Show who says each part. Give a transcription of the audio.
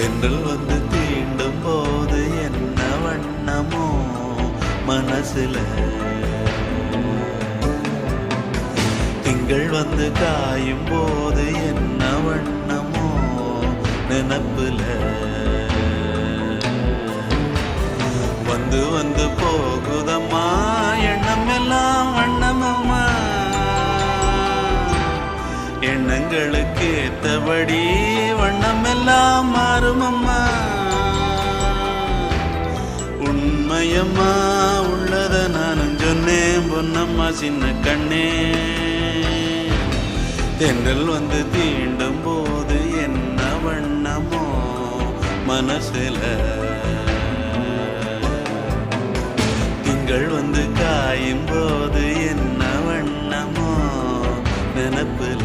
Speaker 1: தென்றல் வந்து தீண்டும் போது என்ன வண்ணமோ மனசுல, திங்கள் வந்து காயும் போது என்ன வண்ணமோ நினப்புல, வந்து வந்து போகுதம்மா எண்ணம் எல்லாம் வண்ணமம்மா, எண்ணங்களுக்கு ஏத்தபடி வண்ணம் எல்லாம் மாறுமம்மா. உண்மையம்மா உள்ளத நானும் சொன்னேன் பொன்னம்மா சின்ன கண்ணே, தென்றல் வந்து தீண்டும் போது என்ன வண்ணமோ மனசுல, திங்கள் வந்து காயும் போது என்ன வண்ணமோ நினப்புல.